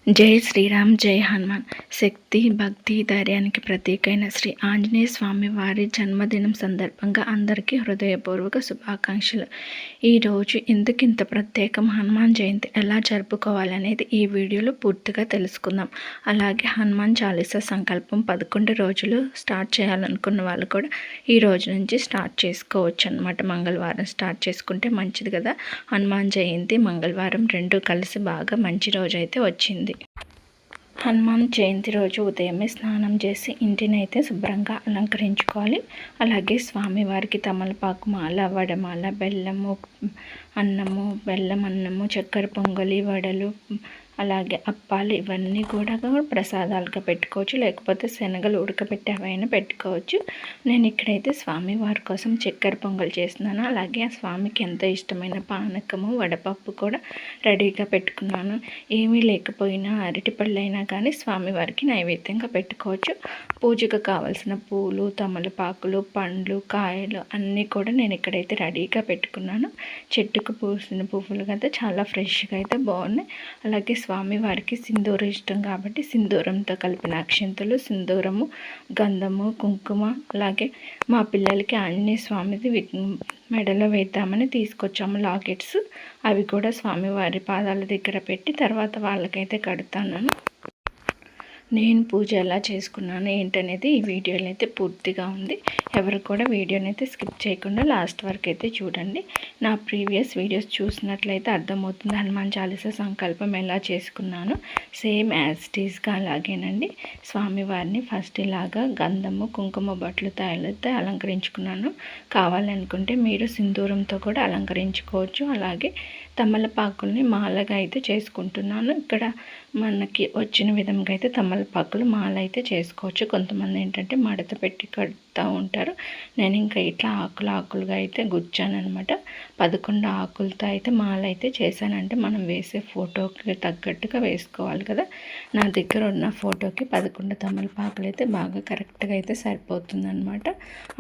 జై శ్రీరామ్, జై హనుమాన్. శక్తి, భక్తి, ధైర్యానికి ప్రతీకైన శ్రీ ఆంజనేయ స్వామి వారి జన్మదినం సందర్భంగా అందరికీ హృదయపూర్వక శుభాకాంక్షలు. ఈరోజు ఎందుకింత ప్రత్యేకం, హనుమాన్ జయంతి ఎలా జరుపుకోవాలనేది ఈ వీడియోలో పూర్తిగా తెలుసుకుందాం. అలాగే హనుమాన్ చాలీసా సంకల్పం 11 రోజులు స్టార్ట్ చేయాలనుకున్న వాళ్ళు కూడా ఈ రోజు నుంచి స్టార్ట్ చేసుకోవచ్చు అన్నమాట. మంగళవారం స్టార్ట్ చేసుకుంటే మంచిది కదా. హనుమాన్ జయంతి మంగళవారం రెండు కలిసి బాగా మంచి రోజు అయితే వచ్చింది. హనుమాన్ జయంతి రోజు ఉదయమే స్నానం చేసి ఇంటిని అయితే శుభ్రంగా అలంకరించుకోవాలి. అలాగే స్వామివారికి తమలపాకు మాల, వడమాల, బెల్లము అన్నము, బెల్లం అన్నము, చక్కెర పొంగలి, వడలు, అలాగే అప్పాలు ఇవన్నీ కూడా ప్రసాదాలుగా పెట్టుకోవచ్చు. లేకపోతే శనగలు ఉడకబెట్టి అవైనా పెట్టుకోవచ్చు. నేను ఇక్కడైతే స్వామివారి కోసం చక్కెర పొంగల్ చేస్తున్నాను. అలాగే ఆ స్వామికి ఎంతో ఇష్టమైన పానకము, వడపప్పు కూడా రెడీగా పెట్టుకున్నాను. ఏమీ లేకపోయినా అరటిపళ్ళు అయినా కానీ స్వామివారికి నైవేద్యంగా పెట్టుకోవచ్చు. పూజకు కావాల్సిన పూలు, తమలపాకులు, పండ్లు, కాయలు అన్నీ కూడా నేను ఇక్కడైతే రెడీగా పెట్టుకున్నాను. చెట్టుకు పూసిన పువ్వులు కదా చాలా ఫ్రెష్గా అయితే బాగున్నాయి. అలాగే స్వామివారికి సింధూరం ఇష్టం కాబట్టి సింధూరంతో కలిపిన అక్షంతలు, సింధూరము, గంధము, కుంకుమ, అలాగే మా పిల్లలకి ఆంజనేయ స్వామిది మెడలో వేద్దామని తీసుకొచ్చాము లాకెట్స్. అవి కూడా స్వామివారి పాదాల దగ్గర పెట్టి తర్వాత వాళ్ళకైతే కడతాను. నేను పూజ ఎలా చేసుకున్నాను ఏంటనేది ఈ వీడియోలో అయితే పూర్తిగా ఉంది. ఎవరు కూడా వీడియోని అయితే స్కిప్ చేయకుండా లాస్ట్ వరకు అయితే చూడండి. నా ప్రీవియస్ వీడియోస్ చూసినట్లయితే అర్థమవుతుంది హనుమాన్ చాలీసా సంకల్పం ఎలా చేసుకున్నాను. సేమ్ యాజ్ టీజ్గా అలాగేనండి. స్వామివారిని ఫస్ట్ ఇలాగా గంధము, కుంకుమ బొట్లు తయారైతే అలంకరించుకున్నాను. కావాలనుకుంటే మీరు సింధూరంతో కూడా అలంకరించుకోవచ్చు. అలాగే తమలపాకుల్ని మాలగా అయితే చేసుకుంటున్నాను. ఇక్కడ మనకి వచ్చిన విధంగా అయితే తమలపాకులు మాల అయితే చేసుకోవచ్చు. కొంతమంది ఏంటంటే మడత పెట్టి కడుతూ ఉంటారు. నేను ఇంకా ఇట్లా ఆకులుగా అయితే గుచ్చాను అనమాట. 11 ఆకులతో అయితే మాల అయితే చేశానంటే మనం వేసే ఫోటోకి తగ్గట్టుగా వేసుకోవాలి కదా. నా దగ్గర ఉన్న ఫోటోకి 11 తమలపాకులు అయితే బాగా కరెక్ట్గా అయితే సరిపోతుంది అనమాట.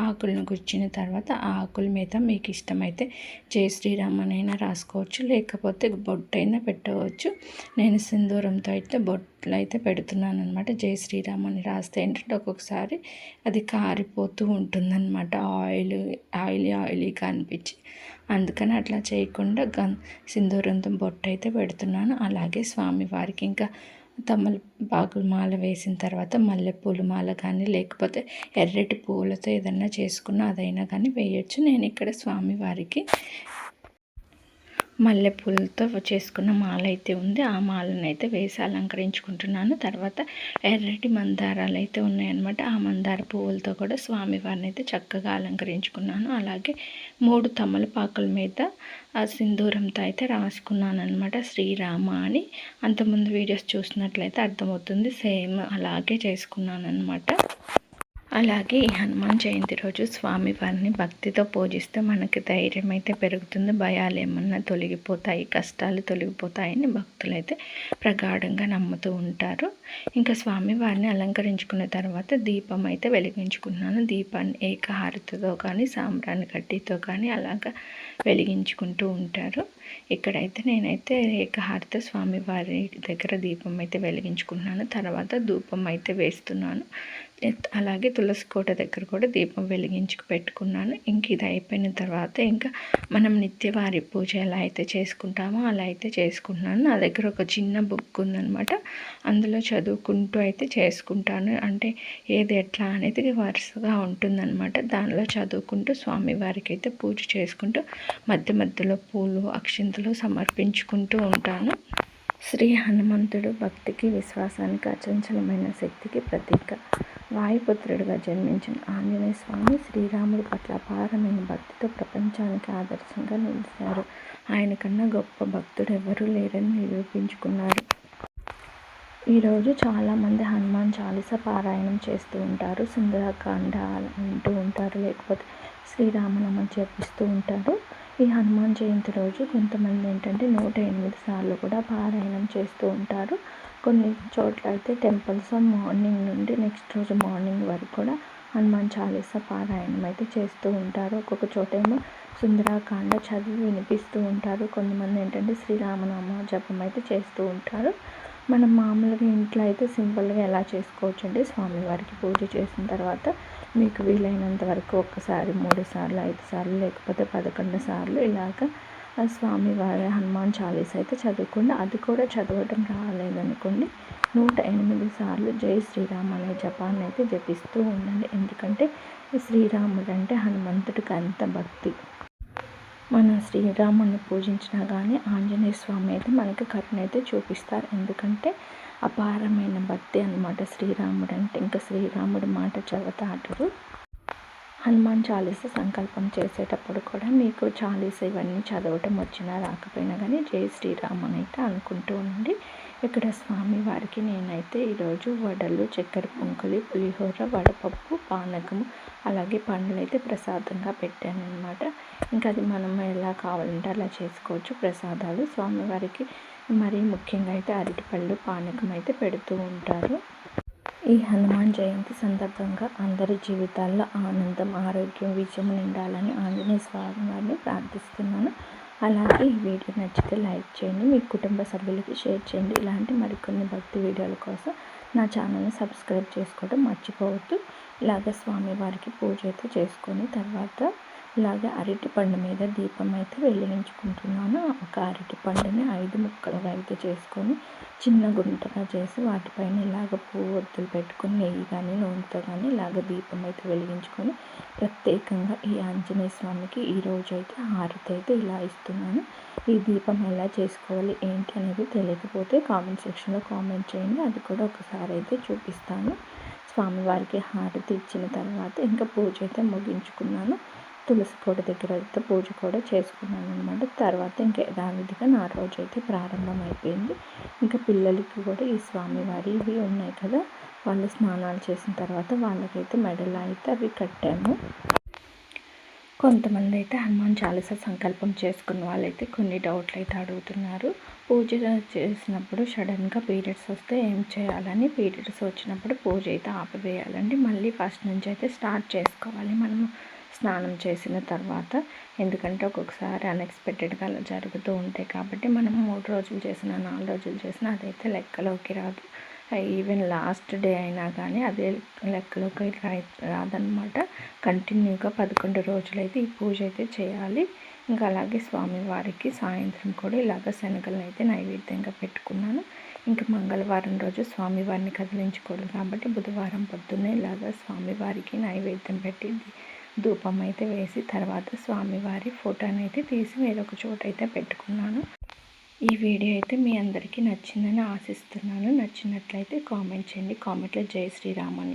ఆకులను గుచ్చిన తర్వాత ఆ ఆకుల మీద మీకు ఇష్టమైతే జై శ్రీరామ్ అయినా రాసుకోవచ్చు, లేకపోతే బొట్టు అయినా పెట్టవచ్చు. నేను సింధూరంతో అయితే బొట్లు అయితే పెడుతున్నాను అనమాట. జై శ్రీరామ్ అని రాస్తే ఏంటంటే ఒక్కొక్కసారి అది కారిపోతూ ఉంటుందన్నమాట, ఆయిలీగా అనిపించి. అందుకని అట్లా చేయకుండా సింధూరంతో బొట్టు అయితే పెడుతున్నాను. అలాగే స్వామివారికి ఇంకా తమలపాకుల మాల వేసిన తర్వాత మల్లెపూల మాల కానీ లేకపోతే ఎర్రటి పూలతో ఏదన్నా చేసుకున్నా అదైనా కానీ వేయచ్చు. నేను ఇక్కడ స్వామివారికి మల్లెపూలతో చేసుకున్న మాల అయితే ఉంది. ఆ మాలను అయితే వేసి అలంకరించుకుంటున్నాను. తర్వాత ఎర్రటి మందారాలు అయితే ఉన్నాయన్నమాట. ఆ మందార పువ్వులతో కూడా స్వామివారిని అయితే చక్కగా అలంకరించుకున్నాను. అలాగే 3 తమలపాకుల మీద ఆ సింధూరంతో అయితే రాసుకున్నాను అనమాట, శ్రీరామ అని. అంతకుముందు వీడియోస్ చూసినట్లయితే అర్థమవుతుంది. సేమ్ అలాగే చేసుకున్నాను అనమాట. అలాగే ఈ హనుమాన్ జయంతి రోజు స్వామివారిని భక్తితో పూజిస్తే మనకి ధైర్యం అయితే పెరుగుతుంది. భయాలు ఏమన్నా తొలగిపోతాయి, కష్టాలు తొలగిపోతాయని భక్తులైతే ప్రగాఢంగా నమ్ముతూ ఉంటారు. ఇంకా స్వామివారిని అలంకరించుకున్న తర్వాత దీపం అయితే వెలిగించుకున్నాను. దీపాన్ని ఏకహారతితో కానీ సాంబ్రాణి కడ్డీతో కానీ అలాగా వెలిగించుకుంటూ ఉంటారు. ఇక్కడైతే నేనైతే ఏకహారతి స్వామివారి దగ్గర దీపం అయితే వెలిగించుకున్నాను. తర్వాత ధూపం అయితే వేస్తున్నాను. అలాగే తులసి కోట దగ్గర కూడా దీపం వెలిగించుకు పెట్టుకున్నాను. ఇంక ఇది అయిపోయిన తర్వాత ఇంకా మనం నిత్యవారి పూజ ఎలా అయితే చేసుకుంటామో అలా అయితే చేసుకుంటున్నాను. నా దగ్గర ఒక చిన్న బుక్ ఉందన్నమాట. అందులో చదువుకుంటూ అయితే చేసుకుంటాను. అంటే ఏది ఎట్లా అనేది వరుసగా ఉంటుందన్నమాట. దానిలో చదువుకుంటూ స్వామివారికి అయితే పూజ చేసుకుంటూ మధ్యలో పూలు, అక్షింతలు సమర్పించుకుంటూ ఉంటాను. శ్రీ హనుమంతుడు భక్తికి, విశ్వాసానికి, అచంచలమైన శక్తికి ప్రతీక. వాయుపుత్రుడిగా జన్మించిన ఆంజనేయ స్వామి శ్రీరాముడి పట్ల అపారమైన భక్తితో ప్రపంచానికి ఆదర్శంగా నిలిచారు. ఆయన కన్నా గొప్ప భక్తుడు ఎవరూ లేరని నిరూపించుకున్నారు. ఈరోజు చాలామంది హనుమాన్ చాలీసా పారాయణం చేస్తూ ఉంటారు, సుందరకాండ వింటూ ఉంటారు, లేకపోతే శ్రీరామనామం జపిస్తూ ఉంటారు. ఈ హనుమాన్ జయంతి రోజు కొంతమంది ఏంటంటే 108 సార్లు కూడా పారాయణం చేస్తూ ఉంటారు. కొన్ని చోట్ల అయితే టెంపుల్స్ మార్నింగ్ నుండి నెక్స్ట్ రోజు మార్నింగ్ వరకు కూడా హనుమాన్ చాలీసా పారాయణం అయితే చేస్తూ ఉంటారు. ఒక్కొక్క చోట ఏమో సుందరకాండ చదివి వినిపిస్తూ ఉంటారు. కొంతమంది ఏంటంటే శ్రీరామనామ జపం అయితే చేస్తూ ఉంటారు. మనం మామూలుగా ఇంట్లో అయితే సింపుల్గా ఎలా చేసుకోవచ్చు అంటే స్వామివారికి పూజ చేసిన తర్వాత మీకు వీలైనంత వరకు ఒక్కసారి 3 సార్లు 5 సార్లు లేకపోతే 11 సార్లు ఇలాగ స్వామివారి హనుమాన్ చాలీసా అయితే చదువుకోండి. అది కూడా చదవటం రాలేదనుకోండి 108 సార్లు జై శ్రీరామ్ అనే జపాన్ని అయితే జపిస్తూ ఉండండి. ఎందుకంటే శ్రీరాముడు అంటే హనుమంతుడికి అంత భక్తి. మనం శ్రీరాముని పూజించినా కానీ ఆంజనేయ స్వామి అయితే మనకి కరుణ అయితే చూపిస్తారు. ఎందుకంటే అపారమైన భక్తి అన్నమాట శ్రీరాముడు అంటే. ఇంకా శ్రీరాముడి మాట చెబుతాడు. హనుమాన్ చాలీసా సంకల్పం చేసేటప్పుడు కూడా మీకు చాలీసా ఇవన్నీ చదవటం వచ్చినా రాకపోయినా కానీ జై శ్రీరామ్ అని అయితే అనుకుంటూ ఉండండి. ఇక్కడ స్వామివారికి నేనైతే ఈరోజు వడలు, చక్కెర పొంగలి, పులిహోర, వడపప్పు, పానకము అలాగే పండ్లు అయితే ప్రసాదంగా పెట్టాను అనమాట. ఇంకా అది మనం ఎలా కావాలంటే అలా చేసుకోవచ్చు ప్రసాదాలు. స్వామివారికి మరీ ముఖ్యంగా అయితే అరటిపళ్ళు, పానకం అయితే పెడుతూ ఉంటారు. ఈ హనుమాన్ జయంతి సందర్భంగా అందరి జీవితాల్లో ఆనందం, ఆరోగ్యం, విజయం నిండాలని ఆంజనేయ స్వామి వారిని ప్రార్థిస్తున్నాను. అలాగే ఈ వీడియో నచ్చితే లైక్ చేయండి, మీ కుటుంబ సభ్యులకి షేర్ చేయండి. ఇలాంటి మరికొన్ని భక్తి వీడియోల కోసం నా ఛానల్ని సబ్స్క్రైబ్ చేసుకోవడం మర్చిపోవద్దు. ఇలాగ స్వామివారికి పూజ అయితే చేసుకొని తర్వాత ఇలాగ అరటి పండు మీద దీపం అయితే వెలిగించుకుంటున్నాను. ఒక అరటి పండుని 5 ముక్కలుగా అయితే చేసుకొని చిన్న గుంటగా చేసి వాటిపైన ఇలాగ పువ్వు ఒత్తులు పెట్టుకొని నెయ్యి కానీ నూనెతో కానీ ఇలాగ దీపం అయితే వెలిగించుకొని ప్రత్యేకంగా ఈ ఆంజనేయ స్వామికి ఈరోజు అయితే హారతి అయితే ఇలా ఇస్తున్నాను. ఈ దీపం ఎలా చేసుకోవాలి ఏంటి అనేది తెలియకపోతే కామెంట్ సెక్షన్లో కామెంట్ చేయండి. అది కూడా ఒకసారి అయితే చూపిస్తాను. స్వామివారికి హారతి ఇచ్చిన తర్వాత ఇంకా పూజ అయితే ముగించుకున్నాను. తులసి కోట దగ్గర అయితే పూజ కూడా చేసుకున్నాను అనమాట. తర్వాత ఇంకా యథావిధిగా నా రోజు అయితే ప్రారంభమైపోయింది. ఇంకా పిల్లలకి కూడా ఈ స్వామివారి ఇవి ఉన్నాయి కదా, వాళ్ళు స్నానాలు చేసిన తర్వాత వాళ్ళకైతే మెడలు అయితే అవి కట్టాము. కొంతమంది అయితే హనుమాన్ చాలీసా సంకల్పం చేసుకున్న వాళ్ళైతే కొన్ని డౌట్లు అయితే అడుగుతున్నారు. పూజ చేసినప్పుడు సడన్గా పీరియడ్స్ వస్తే ఏం చేయాలని, పీరియడ్స్ వచ్చినప్పుడు పూజ అయితే ఆపివేయాలండి. మళ్ళీ ఫస్ట్ నుంచి అయితే స్టార్ట్ చేసుకోవాలి మనము స్నానం చేసిన తర్వాత. ఎందుకంటే ఒక్కొక్కసారి అన్ఎక్స్పెక్టెడ్గా అలా జరుగుతూ ఉంటాయి కాబట్టి మనం 3 రోజులు చేసినా 4 రోజులు చేసినా అదైతే లెక్కలోకి రాదు. ఈవెన్ లాస్ట్ డే అయినా కానీ అదే లెక్కలోకి రాదనమాట. కంటిన్యూగా 11 రోజులైతే ఈ పూజ అయితే చేయాలి. ఇంకా అలాగే స్వామివారికి సాయంత్రం కూడా ఇలాగ శనగలను అయితే నైవేద్యంగా పెట్టుకున్నాను. ఇంకా మంగళవారం రోజు స్వామివారిని కదిలించకూడదు కాబట్టి బుధవారం పొద్దున్నే ఇలాగ స్వామివారికి నైవేద్యం పెట్టి ధూపం అయితే వేసి తర్వాత స్వామివారి ఫోటోని అయితే తీసి వేరొక చోట అయితే పెట్టుకున్నాను. ఈ వీడియో అయితే మీ అందరికీ నచ్చిందని ఆశిస్తున్నాను. నచ్చినట్లయితే కామెంట్ చేయండి. కామెంట్లో జై శ్రీరామ్ అని